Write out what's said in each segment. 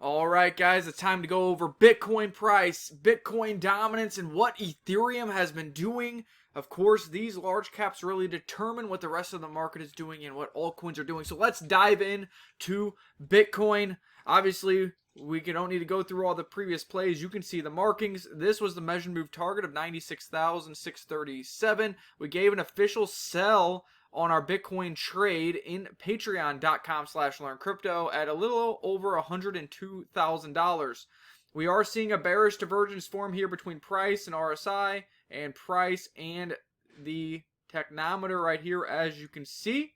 All right, guys, it's time to go over Bitcoin price, Bitcoin dominance, and what Ethereum has been doing. Of course, these large caps really determine what the rest of the market is doing and what altcoins are doing. So let's dive in to Bitcoin. Obviously, don't need to go through all the previous plays. You can see the markings. This was the measured move target of 96,637. We gave an official sell on our Bitcoin trade in patreon.com/learncrypto at a little over $102,000. We are seeing a bearish divergence form here between price and RSI and price and the technometer right here, as you can see.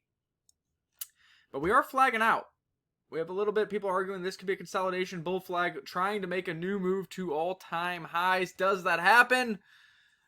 But we are flagging out. We have a little bit, people arguing this could be a consolidation bull flag, trying to make a new move to all-time highs. Does that happen?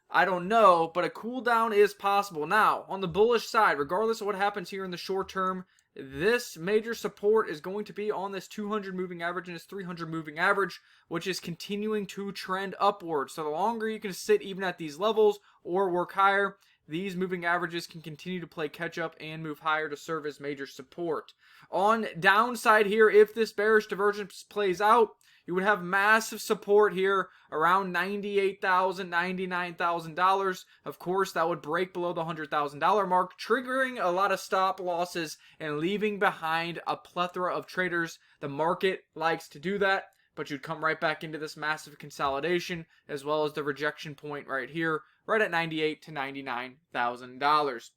I don't know, but a cool down is possible. Now, on the bullish side, regardless of what happens here in the short term, this major support is going to be on this 200 moving average and this 300 moving average, which is continuing to trend upward. So the longer you can sit even at these levels or work higher, these moving averages can continue to play catch up and move higher to serve as major support. On downside here, if this bearish divergence plays out, you would have massive support here around $98,000, $99,000. Of course, that would break below the $100,000 mark, triggering a lot of stop losses and leaving behind a plethora of traders. The market likes to do that, but you'd come right back into this massive consolidation as well as the rejection point right here, right at $98,000 to $99,000.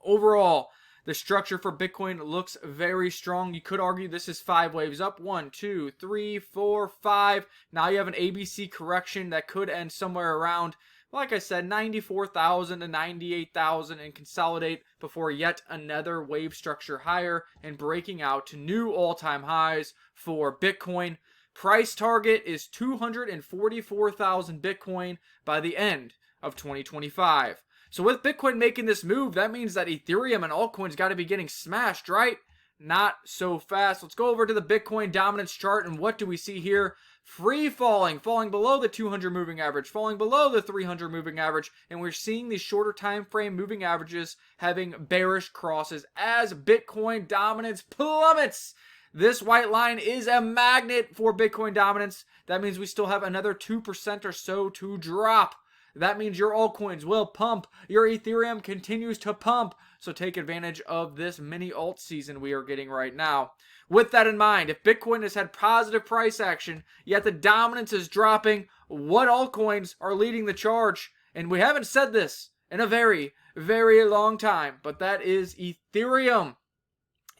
Overall, the structure for Bitcoin looks very strong. You could argue this is 5 waves up. 1, 2, 3, 4, 5. Now you have an ABC correction that could end somewhere around, like I said, 94,000 to 98,000 and consolidate before yet another wave structure higher and breaking out to new all-time highs for Bitcoin. Price target is 244,000 Bitcoin by the end of 2025. So with Bitcoin making this move, that means that Ethereum and altcoins got to be getting smashed, right? Not so fast. Let's go over to the Bitcoin dominance chart, and what do we see here? Free falling below the 200 moving average, falling below the 300 moving average, and we're seeing these shorter time frame moving averages having bearish crosses as Bitcoin dominance plummets. This white line is a magnet for Bitcoin dominance. That means we still have another 2% or so to drop. That means your altcoins will pump. Your Ethereum continues to pump. So take advantage of this mini alt season we are getting right now. With that in mind, if Bitcoin has had positive price action, yet the dominance is dropping, what altcoins are leading the charge? And we haven't said this in a very, very long time, but that is Ethereum.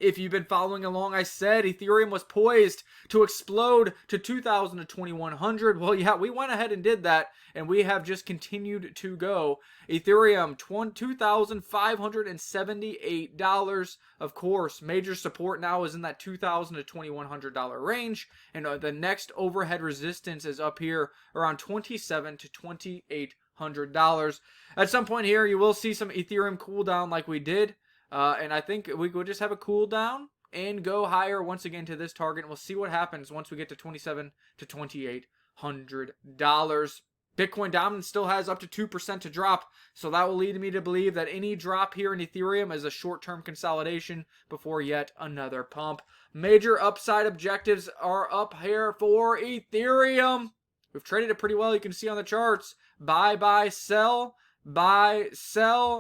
If you've been following along, I said Ethereum was poised to explode to 2,000 to 2,100. Well, yeah, we went ahead and did that, and we have just continued to go. Ethereum, $2,578. Of course, major support now is in that $2,000 to $2,100 range, and the next overhead resistance is up here around $2,700 to $2,800. At some point here, you will see some Ethereum cool down like we did. And I think we could just have a cool down and go higher once again to this target. And we'll see what happens once we get to $2,700 to $2,800. Bitcoin dominance still has up to 2% to drop. So that will lead me to believe that any drop here in Ethereum is a short-term consolidation before yet another pump. Major upside objectives are up here for Ethereum. We've traded it pretty well. You can see on the charts. Buy, sell,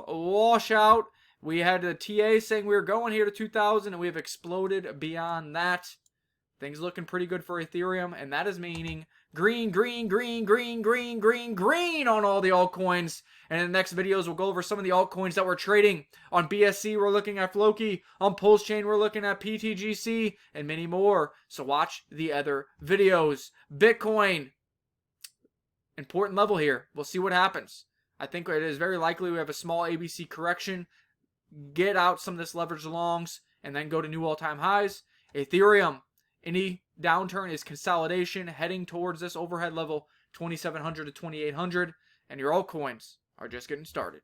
wash out. We had the TA saying we were going here to 2,000, and we have exploded beyond that. Things looking pretty good for Ethereum, and that is meaning green on all the altcoins. And in the next videos, we'll go over some of the altcoins that we're trading. On BSC, we're looking at Floki. On Pulse Chain, we're looking at PTGC, and many more. So watch the other videos. Bitcoin, important level here. We'll see what happens. I think it is very likely we have a small ABC correction. Get out some of this leverage longs, and then go to new all-time highs. Ethereum, any downturn is consolidation, heading towards this overhead level, 2,700 to 2,800, and your altcoins are just getting started.